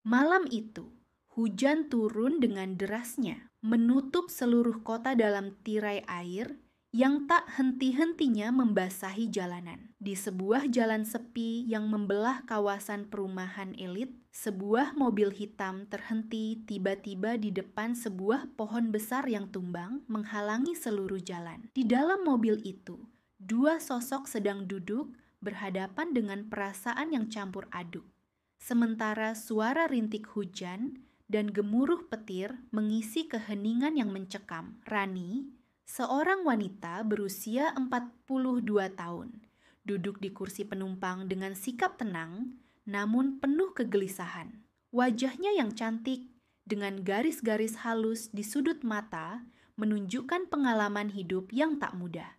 Malam itu, hujan turun dengan derasnya, menutup seluruh kota dalam tirai air yang tak henti-hentinya membasahi jalanan. Di sebuah jalan sepi yang membelah kawasan perumahan elit, sebuah mobil hitam terhenti tiba-tiba di depan sebuah pohon besar yang tumbang menghalangi seluruh jalan. Di dalam mobil itu, dua sosok sedang duduk berhadapan dengan perasaan yang campur aduk. Sementara suara rintik hujan dan gemuruh petir mengisi keheningan yang mencekam. Rani, seorang wanita berusia 42 tahun, duduk di kursi penumpang dengan sikap tenang namun penuh kegelisahan. Wajahnya yang cantik dengan garis-garis halus di sudut mata menunjukkan pengalaman hidup yang tak mudah.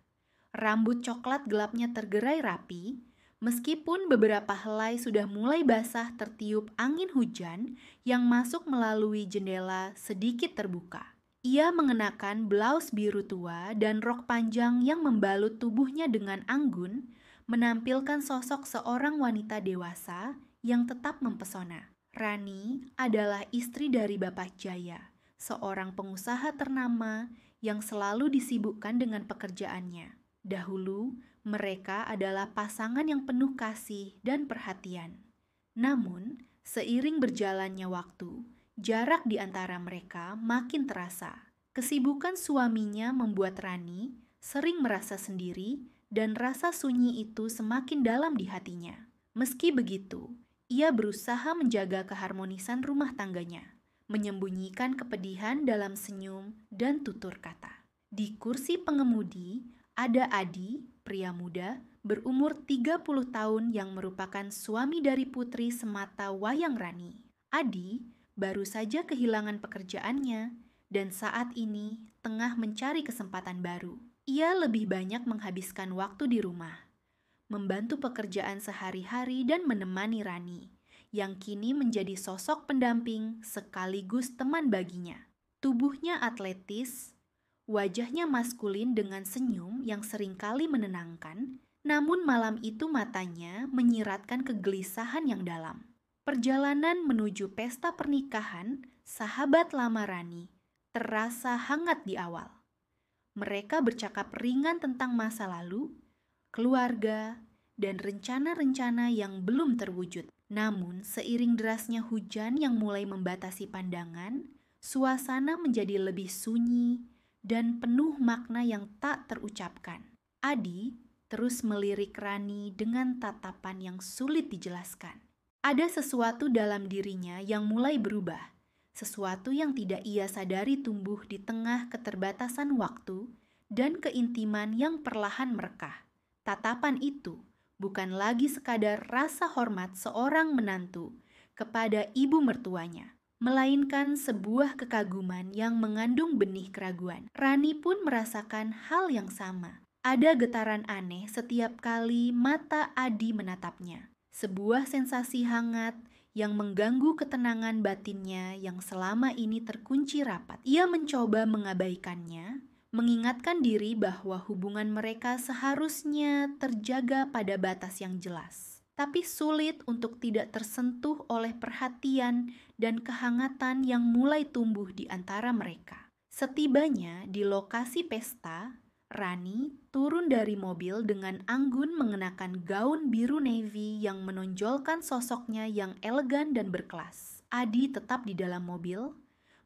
Rambut coklat gelapnya tergerai rapi, meskipun beberapa helai sudah mulai basah tertiup angin hujan yang masuk melalui jendela sedikit terbuka. Ia mengenakan blaus biru tua dan rok panjang yang membalut tubuhnya dengan anggun, menampilkan sosok seorang wanita dewasa yang tetap mempesona. Rani adalah istri dari Bapak Jaya, seorang pengusaha ternama yang selalu disibukkan dengan pekerjaannya. Dahulu, mereka adalah pasangan yang penuh kasih dan perhatian. Namun, seiring berjalannya waktu, jarak di antara mereka makin terasa. Kesibukan suaminya membuat Rani sering merasa sendiri dan rasa sunyi itu semakin dalam di hatinya. Meski begitu, ia berusaha menjaga keharmonisan rumah tangganya, menyembunyikan kepedihan dalam senyum dan tutur kata. Di kursi pengemudi, ada Adi, pria muda, berumur 30 tahun yang merupakan suami dari putri semata wayang Rani. Adi baru saja kehilangan pekerjaannya dan saat ini tengah mencari kesempatan baru. Ia lebih banyak menghabiskan waktu di rumah, membantu pekerjaan sehari-hari dan menemani Rani, yang kini menjadi sosok pendamping sekaligus teman baginya. Tubuhnya atletis, wajahnya maskulin dengan senyum yang seringkali menenangkan, namun malam itu matanya menyiratkan kegelisahan yang dalam. Perjalanan menuju pesta pernikahan sahabat lama Rani terasa hangat di awal. Mereka bercakap ringan tentang masa lalu, keluarga, dan rencana-rencana yang belum terwujud. Namun, seiring derasnya hujan yang mulai membatasi pandangan, suasana menjadi lebih sunyi dan penuh makna yang tak terucapkan. Adi terus melirik Rani dengan tatapan yang sulit dijelaskan. Ada sesuatu dalam dirinya yang mulai berubah, sesuatu yang tidak ia sadari tumbuh di tengah keterbatasan waktu dan keintiman yang perlahan merekah. Tatapan itu bukan lagi sekadar rasa hormat seorang menantu kepada ibu mertuanya, melainkan sebuah kekaguman yang mengandung benih keraguan. Rani pun merasakan hal yang sama. Ada getaran aneh setiap kali mata Adi menatapnya. Sebuah sensasi hangat yang mengganggu ketenangan batinnya yang selama ini terkunci rapat. Ia mencoba mengabaikannya, mengingatkan diri bahwa hubungan mereka seharusnya terjaga pada batas yang jelas. Tapi sulit untuk tidak tersentuh oleh perhatian dan kehangatan yang mulai tumbuh di antara mereka. Setibanya di lokasi pesta, Rani turun dari mobil dengan anggun mengenakan gaun biru navy yang menonjolkan sosoknya yang elegan dan berkelas. Adi tetap di dalam mobil,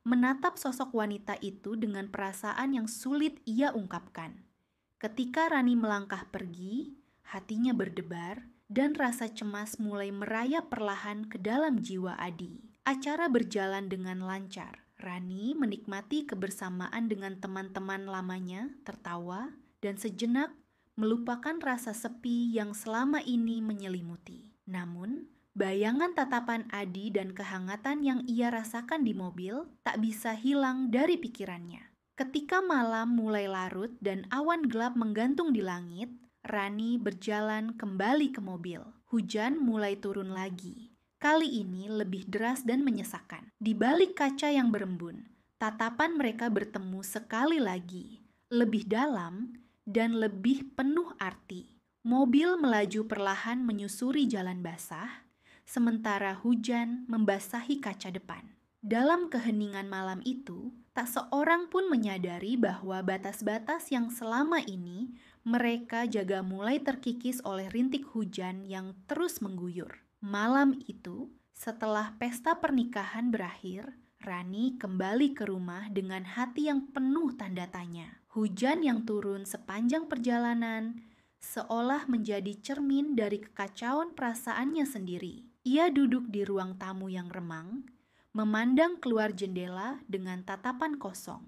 menatap sosok wanita itu dengan perasaan yang sulit ia ungkapkan. Ketika Rani melangkah pergi, hatinya berdebar dan rasa cemas mulai merayap perlahan ke dalam jiwa Adi. Acara berjalan dengan lancar. Rani menikmati kebersamaan dengan teman-teman lamanya, tertawa, dan sejenak melupakan rasa sepi yang selama ini menyelimuti. Namun, bayangan tatapan Adi dan kehangatan yang ia rasakan di mobil tak bisa hilang dari pikirannya. Ketika malam mulai larut dan awan gelap menggantung di langit, Rani berjalan kembali ke mobil. Hujan mulai turun lagi. Kali ini lebih deras dan menyesakan. Di balik kaca yang berembun, tatapan mereka bertemu sekali lagi, lebih dalam dan lebih penuh arti. Mobil melaju perlahan menyusuri jalan basah, sementara hujan membasahi kaca depan. Dalam keheningan malam itu, tak seorang pun menyadari bahwa batas-batas yang selama ini mereka jaga mulai terkikis oleh rintik hujan yang terus mengguyur. Malam itu, setelah pesta pernikahan berakhir, Rani kembali ke rumah dengan hati yang penuh tanda tanya. Hujan yang turun sepanjang perjalanan seolah menjadi cermin dari kekacauan perasaannya sendiri. Ia duduk di ruang tamu yang remang, memandang keluar jendela dengan tatapan kosong,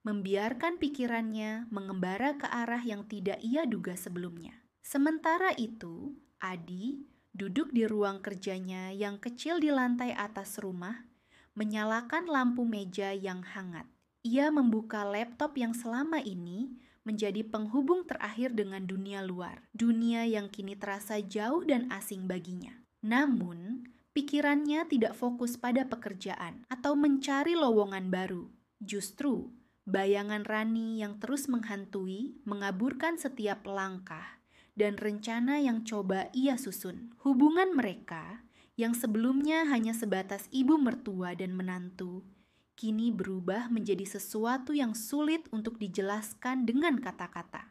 membiarkan pikirannya mengembara ke arah yang tidak ia duga sebelumnya. Sementara itu, Adi duduk di ruang kerjanya yang kecil di lantai atas rumah, menyalakan lampu meja yang hangat. Ia membuka laptop yang selama ini menjadi penghubung terakhir dengan dunia luar, dunia yang kini terasa jauh dan asing baginya. Namun, pikirannya tidak fokus pada pekerjaan atau mencari lowongan baru. Justru, bayangan Rani yang terus menghantui, mengaburkan setiap langkah dan rencana yang coba ia susun. Hubungan mereka yang sebelumnya hanya sebatas ibu mertua dan menantu, kini berubah menjadi sesuatu yang sulit untuk dijelaskan dengan kata-kata.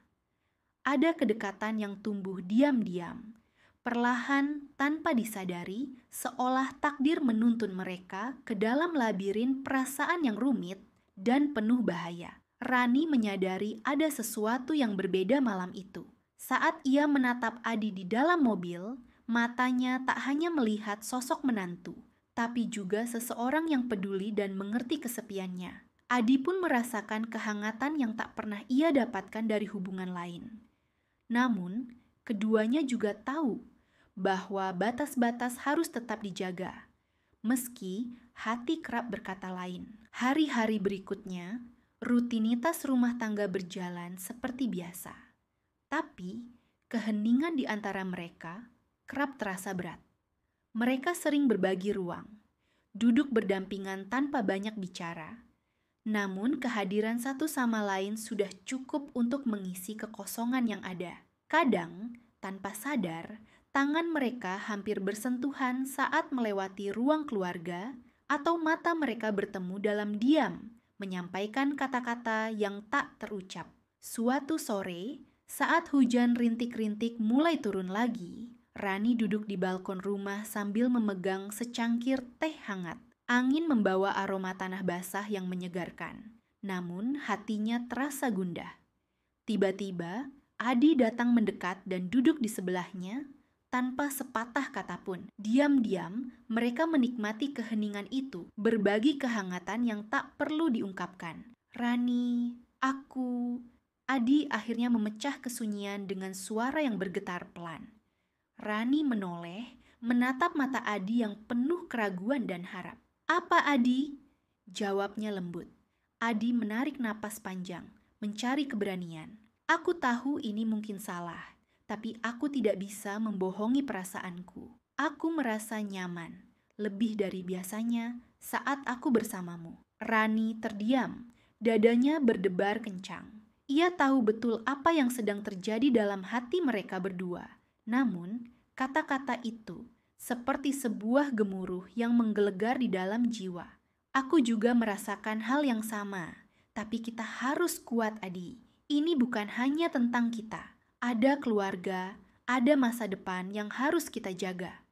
Ada kedekatan yang tumbuh diam-diam, perlahan tanpa disadari, seolah takdir menuntun mereka ke dalam labirin perasaan yang rumit dan penuh bahaya. Rani menyadari ada sesuatu yang berbeda malam itu. Saat ia menatap Adi di dalam mobil, matanya tak hanya melihat sosok menantu, tapi juga seseorang yang peduli dan mengerti kesepiannya. Adi pun merasakan kehangatan yang tak pernah ia dapatkan dari hubungan lain. Namun, keduanya juga tahu bahwa batas-batas harus tetap dijaga. Meski hati kerap berkata lain. Hari-hari berikutnya, rutinitas rumah tangga berjalan seperti biasa. Tapi, keheningan di antara mereka kerap terasa berat. Mereka sering berbagi ruang, duduk berdampingan tanpa banyak bicara. Namun kehadiran satu sama lain sudah cukup untuk mengisi kekosongan yang ada. Kadang, tanpa sadar, tangan mereka hampir bersentuhan saat melewati ruang keluarga atau mata mereka bertemu dalam diam, menyampaikan kata-kata yang tak terucap. Suatu sore, saat hujan rintik-rintik mulai turun lagi, Rani duduk di balkon rumah sambil memegang secangkir teh hangat. Angin membawa aroma tanah basah yang menyegarkan. Namun hatinya terasa gundah. Tiba-tiba, Adi datang mendekat dan duduk di sebelahnya tanpa sepatah kata pun. Diam-diam, mereka menikmati keheningan itu, berbagi kehangatan yang tak perlu diungkapkan. Rani, aku... Adi akhirnya memecah kesunyian dengan suara yang bergetar pelan. Rani menoleh, menatap mata Adi yang penuh keraguan dan harap. "Apa, Adi?" Jawabnya lembut. Adi menarik napas panjang, mencari keberanian. "Aku tahu ini mungkin salah, tapi aku tidak bisa membohongi perasaanku. Aku merasa nyaman, lebih dari biasanya saat aku bersamamu." Rani terdiam, dadanya berdebar kencang. Ia tahu betul apa yang sedang terjadi dalam hati mereka berdua. Namun, kata-kata itu seperti sebuah gemuruh yang menggelegar di dalam jiwa. "Aku juga merasakan hal yang sama, tapi kita harus kuat, Adi. Ini bukan hanya tentang kita. Ada keluarga, ada masa depan yang harus kita jaga."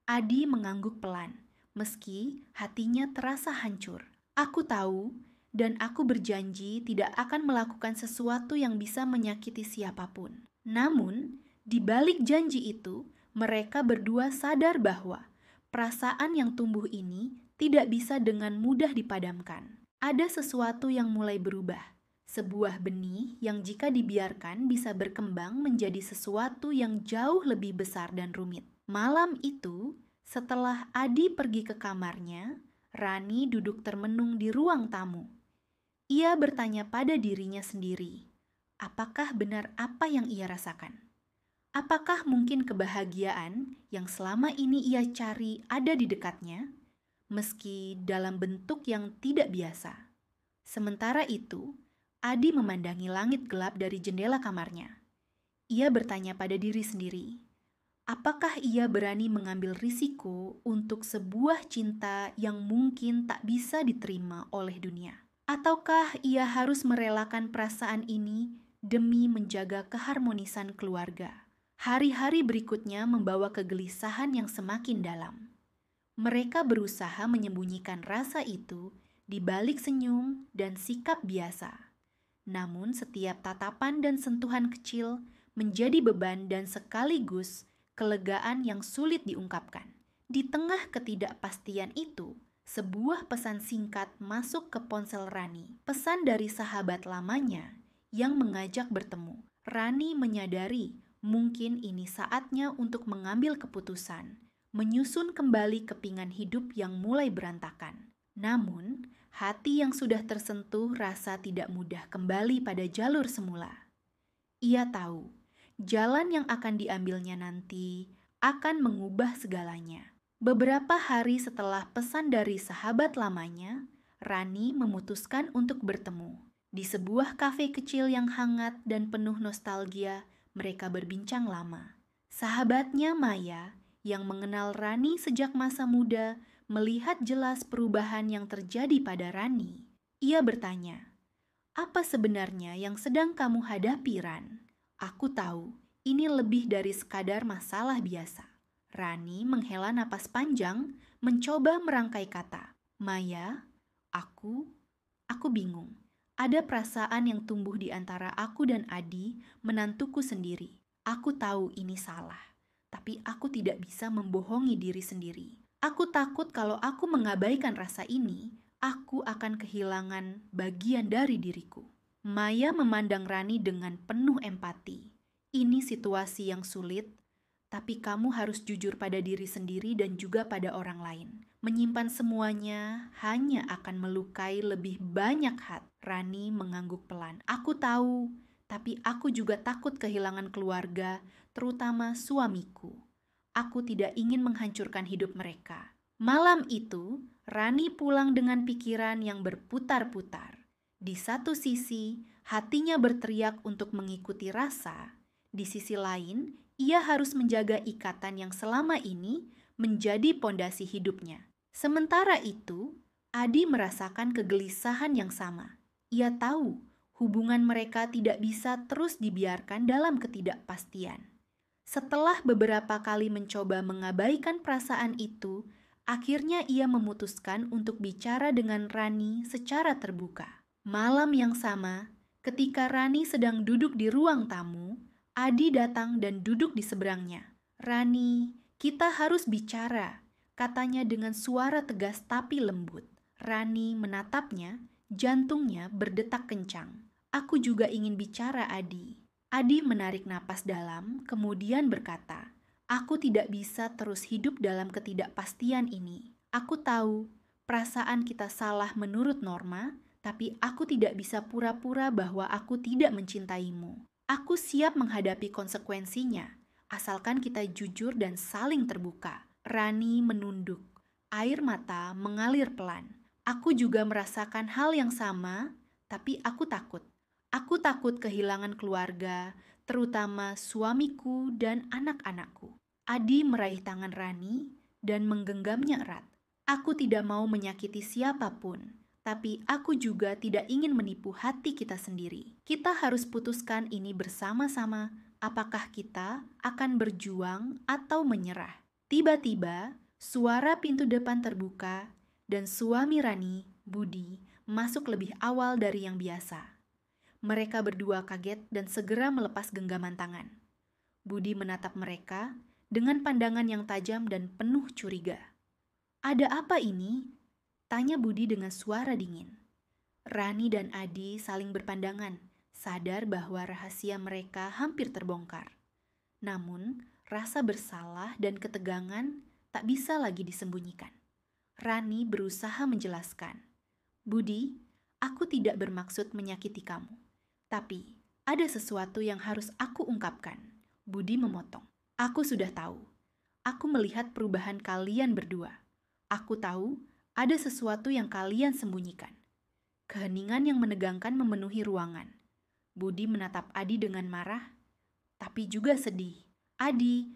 Adi mengangguk pelan, meski hatinya terasa hancur. "Aku tahu, dan aku berjanji tidak akan melakukan sesuatu yang bisa menyakiti siapapun." Namun, di balik janji itu, mereka berdua sadar bahwa perasaan yang tumbuh ini tidak bisa dengan mudah dipadamkan. Ada sesuatu yang mulai berubah, sebuah benih yang jika dibiarkan bisa berkembang menjadi sesuatu yang jauh lebih besar dan rumit. Malam itu, setelah Adi pergi ke kamarnya, Rani duduk termenung di ruang tamu. Ia bertanya pada dirinya sendiri, apakah benar apa yang ia rasakan? Apakah mungkin kebahagiaan yang selama ini ia cari ada di dekatnya, meski dalam bentuk yang tidak biasa? Sementara itu, Adi memandangi langit gelap dari jendela kamarnya. Ia bertanya pada diri sendiri, Apakah ia berani mengambil risiko untuk sebuah cinta yang mungkin tak bisa diterima oleh dunia? Ataukah ia harus merelakan perasaan ini demi menjaga keharmonisan keluarga? Hari-hari berikutnya membawa kegelisahan yang semakin dalam. Mereka berusaha menyembunyikan rasa itu di balik senyum dan sikap biasa. Namun setiap tatapan dan sentuhan kecil menjadi beban dan sekaligus kelegaan yang sulit diungkapkan. Di tengah ketidakpastian itu, sebuah pesan singkat masuk ke ponsel Rani. Pesan dari sahabat lamanya yang mengajak bertemu. Rani menyadari mungkin ini saatnya untuk mengambil keputusan, menyusun kembali kepingan hidup yang mulai berantakan. Namun, hati yang sudah tersentuh rasa tidak mudah kembali pada jalur semula. Ia tahu, jalan yang akan diambilnya nanti akan mengubah segalanya. Beberapa hari setelah pesan dari sahabat lamanya, Rani memutuskan untuk bertemu. Di sebuah kafe kecil yang hangat dan penuh nostalgia, mereka berbincang lama. Sahabatnya Maya, yang mengenal Rani sejak masa muda, melihat jelas perubahan yang terjadi pada Rani. Ia bertanya, "Apa sebenarnya yang sedang kamu hadapi, Ran? Aku tahu, ini lebih dari sekadar masalah biasa." Rani menghela napas panjang, mencoba merangkai kata. "Maya, aku bingung. Ada perasaan yang tumbuh di antara aku dan Adi, menantuku sendiri. Aku tahu ini salah, tapi aku tidak bisa membohongi diri sendiri. Aku takut kalau aku mengabaikan rasa ini, aku akan kehilangan bagian dari diriku." Maya memandang Rani dengan penuh empati. "Ini situasi yang sulit, tapi kamu harus jujur pada diri sendiri dan juga pada orang lain. Menyimpan semuanya hanya akan melukai lebih banyak hati." Rani mengangguk pelan. "Aku tahu, tapi aku juga takut kehilangan keluarga, terutama suamiku. Aku tidak ingin menghancurkan hidup mereka." Malam itu, Rani pulang dengan pikiran yang berputar-putar. Di satu sisi, hatinya berteriak untuk mengikuti rasa. Di sisi lain, ia harus menjaga ikatan yang selama ini menjadi pondasi hidupnya. Sementara itu, Adi merasakan kegelisahan yang sama. Ia tahu hubungan mereka tidak bisa terus dibiarkan dalam ketidakpastian. Setelah beberapa kali mencoba mengabaikan perasaan itu, akhirnya ia memutuskan untuk bicara dengan Rani secara terbuka. Malam yang sama, ketika Rani sedang duduk di ruang tamu, Adi datang dan duduk di seberangnya. "Rani, kita harus bicara," katanya dengan suara tegas tapi lembut. Rani menatapnya, jantungnya berdetak kencang. "Aku juga ingin bicara, Adi." Adi menarik napas dalam, kemudian berkata, "Aku tidak bisa terus hidup dalam ketidakpastian ini. Aku tahu perasaan kita salah menurut norma, tapi aku tidak bisa pura-pura bahwa aku tidak mencintaimu. Aku siap menghadapi konsekuensinya, asalkan kita jujur dan saling terbuka." Rani menunduk. Air mata mengalir pelan. "Aku juga merasakan hal yang sama, tapi aku takut. Aku takut kehilangan keluarga, terutama suamiku dan anak-anakku." Adi meraih tangan Rani dan menggenggamnya erat. "Aku tidak mau menyakiti siapapun, tapi aku juga tidak ingin menipu hati kita sendiri. Kita harus putuskan ini bersama-sama, apakah kita akan berjuang atau menyerah." Tiba-tiba, suara pintu depan terbuka dan suami Rani, Budi, masuk lebih awal dari yang biasa. Mereka berdua kaget dan segera melepas genggaman tangan. Budi menatap mereka dengan pandangan yang tajam dan penuh curiga. "Ada apa ini?" tanya Budi dengan suara dingin. Rani dan Adi saling berpandangan, sadar bahwa rahasia mereka hampir terbongkar. Namun, rasa bersalah dan ketegangan tak bisa lagi disembunyikan. Rani berusaha menjelaskan, "Budi, aku tidak bermaksud menyakiti kamu. Tapi, ada sesuatu yang harus aku ungkapkan." Budi memotong. "Aku sudah tahu. Aku melihat perubahan kalian berdua. Aku tahu ada sesuatu yang kalian sembunyikan." Keheningan yang menegangkan memenuhi ruangan. Budi menatap Adi dengan marah, tapi juga sedih. "Adi,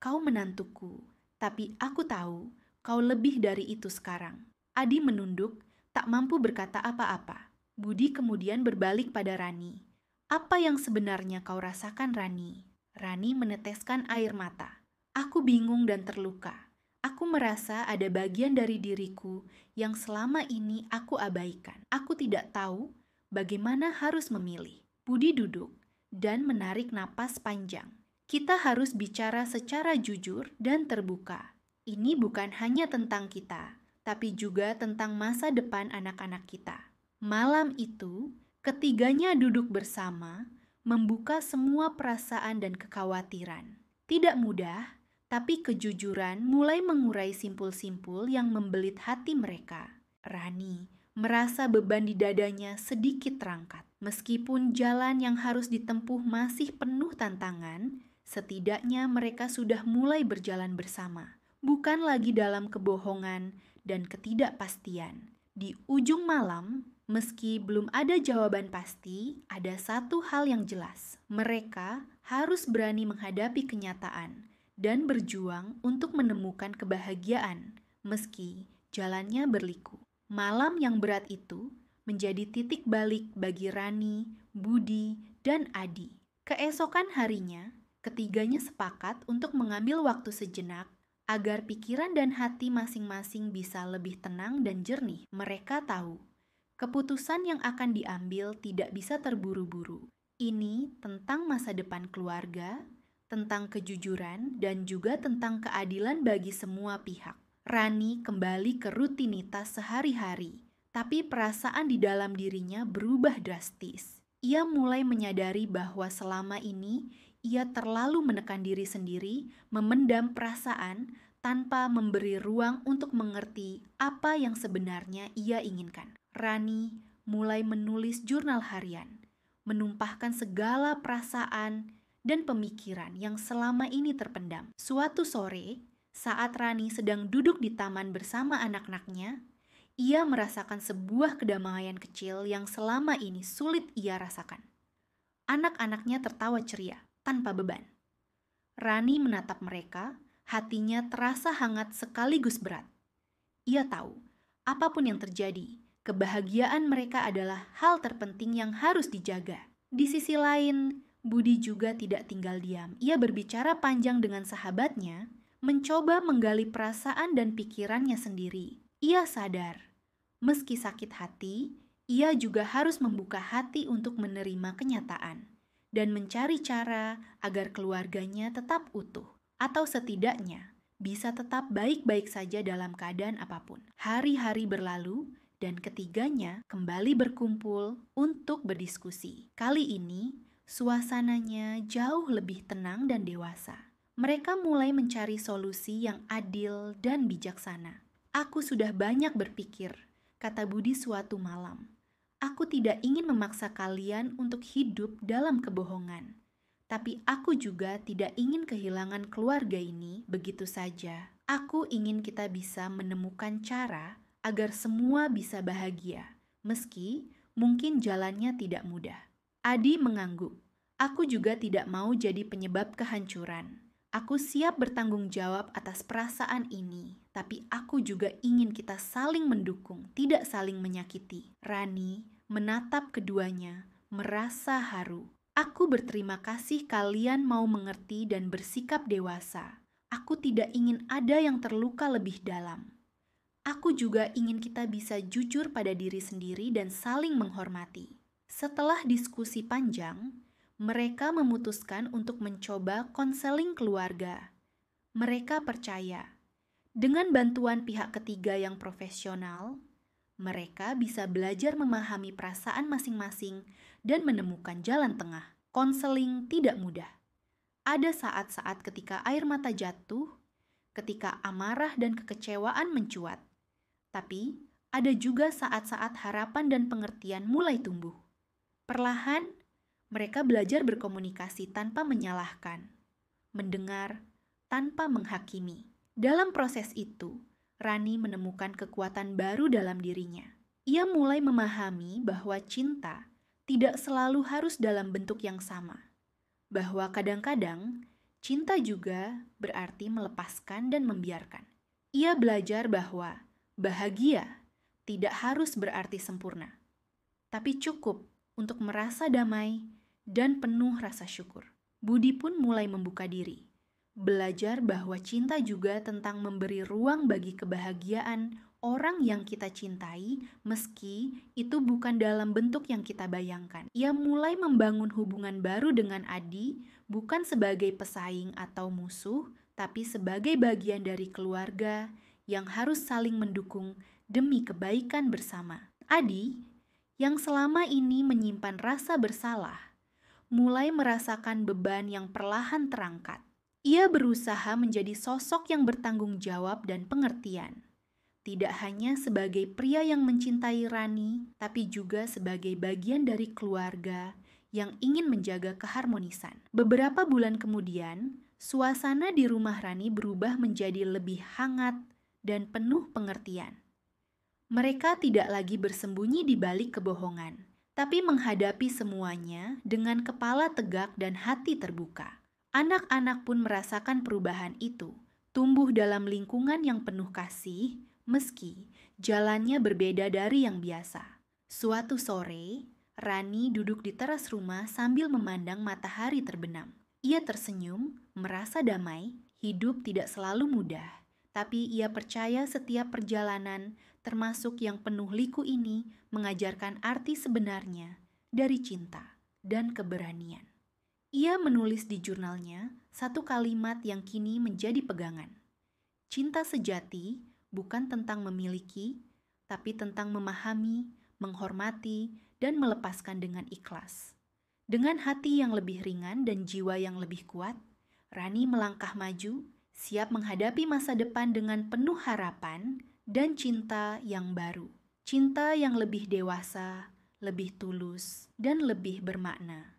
kau menantuku, tapi aku tahu kau lebih dari itu sekarang. Adi menunduk, tak mampu berkata apa-apa. Budi kemudian berbalik pada Rani. Apa yang sebenarnya kau rasakan, Rani? Rani meneteskan air mata. Aku bingung dan terluka. Aku merasa ada bagian dari diriku yang selama ini aku abaikan. Aku tidak tahu bagaimana harus memilih. Budi duduk dan menarik napas panjang. Kita harus bicara secara jujur dan terbuka. Ini bukan hanya tentang kita, tapi juga tentang masa depan anak-anak kita. Malam itu, ketiganya duduk bersama, membuka semua perasaan dan kekhawatiran. Tidak mudah, tapi kejujuran mulai mengurai simpul-simpul yang membelit hati mereka. Rani merasa beban di dadanya sedikit terangkat. Meskipun jalan yang harus ditempuh masih penuh tantangan, setidaknya mereka sudah mulai berjalan bersama. Bukan lagi dalam kebohongan dan ketidakpastian. Di ujung malam, meski belum ada jawaban pasti, ada satu hal yang jelas. Mereka harus berani menghadapi kenyataan dan berjuang untuk menemukan kebahagiaan, meski jalannya berliku. Malam yang berat itu menjadi titik balik bagi Rani, Budi, dan Adi. Keesokan harinya, ketiganya sepakat untuk mengambil waktu sejenak agar pikiran dan hati masing-masing bisa lebih tenang dan jernih. Mereka tahu, keputusan yang akan diambil tidak bisa terburu-buru. Ini tentang masa depan keluarga, tentang kejujuran, dan juga tentang keadilan bagi semua pihak. Rani kembali ke rutinitas sehari-hari, tapi perasaan di dalam dirinya berubah drastis. Ia mulai menyadari bahwa selama ini ia terlalu menekan diri sendiri, memendam perasaan tanpa memberi ruang untuk mengerti apa yang sebenarnya ia inginkan. Rani mulai menulis jurnal harian, menumpahkan segala perasaan dan pemikiran yang selama ini terpendam. Suatu sore, saat Rani sedang duduk di taman bersama anak-anaknya, ia merasakan sebuah kedamaian kecil yang selama ini sulit ia rasakan. Anak-anaknya tertawa ceria, tanpa beban. Rani menatap mereka, hatinya terasa hangat sekaligus berat. Ia tahu, apapun yang terjadi, kebahagiaan mereka adalah hal terpenting yang harus dijaga. Di sisi lain, Budi juga tidak tinggal diam. Ia berbicara panjang dengan sahabatnya, mencoba menggali perasaan dan pikirannya sendiri. Ia sadar, meski sakit hati, ia juga harus membuka hati untuk menerima kenyataan dan mencari cara agar keluarganya tetap utuh, atau setidaknya bisa tetap baik-baik saja dalam keadaan apapun. Hari-hari berlalu dan ketiganya kembali berkumpul untuk berdiskusi. Kali ini, suasananya jauh lebih tenang dan dewasa. Mereka mulai mencari solusi yang adil dan bijaksana. Aku sudah banyak berpikir, kata Budi suatu malam. Aku tidak ingin memaksa kalian untuk hidup dalam kebohongan. Tapi aku juga tidak ingin kehilangan keluarga ini begitu saja. Aku ingin kita bisa menemukan cara agar semua bisa bahagia, meski mungkin jalannya tidak mudah. Adi mengangguk. Aku juga tidak mau jadi penyebab kehancuran. Aku siap bertanggung jawab atas perasaan ini, tapi aku juga ingin kita saling mendukung, tidak saling menyakiti. Rani menatap keduanya, merasa haru. Aku berterima kasih kalian mau mengerti dan bersikap dewasa. Aku tidak ingin ada yang terluka lebih dalam. Aku juga ingin kita bisa jujur pada diri sendiri dan saling menghormati. Setelah diskusi panjang, mereka memutuskan untuk mencoba konseling keluarga. Mereka percaya, dengan bantuan pihak ketiga yang profesional, mereka bisa belajar memahami perasaan masing-masing dan menemukan jalan tengah. Konseling tidak mudah. Ada saat-saat ketika air mata jatuh, ketika amarah dan kekecewaan mencuat. Tapi ada juga saat-saat harapan dan pengertian mulai tumbuh. Perlahan, mereka belajar berkomunikasi tanpa menyalahkan, mendengar tanpa menghakimi. Dalam proses itu, Rani menemukan kekuatan baru dalam dirinya. Ia mulai memahami bahwa cinta tidak selalu harus dalam bentuk yang sama. Bahwa kadang-kadang Cinta juga berarti melepaskan dan membiarkan. Ia belajar bahwa bahagia tidak harus berarti sempurna, tapi cukup untuk merasa damai dan penuh rasa syukur. Budi pun mulai membuka diri, belajar bahwa cinta juga tentang memberi ruang bagi kebahagiaan orang yang kita cintai, meski itu bukan dalam bentuk yang kita bayangkan. Ia mulai membangun hubungan baru dengan Adi, bukan sebagai pesaing atau musuh, tapi sebagai bagian dari keluarga yang harus saling mendukung demi kebaikan bersama. Adi, yang selama ini menyimpan rasa bersalah, mulai merasakan beban yang perlahan terangkat. Ia berusaha menjadi sosok yang bertanggung jawab dan pengertian. Tidak hanya sebagai pria yang mencintai Rani, tapi juga sebagai bagian dari keluarga yang ingin menjaga keharmonisan. Beberapa bulan kemudian, suasana di rumah Rani berubah menjadi lebih hangat dan penuh pengertian. Mereka tidak lagi bersembunyi di balik kebohongan, tapi menghadapi semuanya dengan kepala tegak dan hati terbuka. Anak-anak pun merasakan perubahan itu, tumbuh dalam lingkungan yang penuh kasih, meski jalannya berbeda dari yang biasa. Suatu sore, Rani duduk di teras rumah sambil memandang matahari terbenam. Ia tersenyum, merasa damai. Hidup tidak selalu mudah, tapi ia percaya setiap perjalanan, termasuk yang penuh liku ini, mengajarkan arti sebenarnya dari cinta dan keberanian. Ia menulis di jurnalnya satu kalimat yang kini menjadi pegangan. Cinta sejati bukan tentang memiliki, tapi tentang memahami, menghormati, dan melepaskan dengan ikhlas. Dengan hati yang lebih ringan dan jiwa yang lebih kuat, Rani melangkah maju, siap menghadapi masa depan dengan penuh harapan dan cinta yang baru. Cinta yang lebih dewasa, lebih tulus, dan lebih bermakna.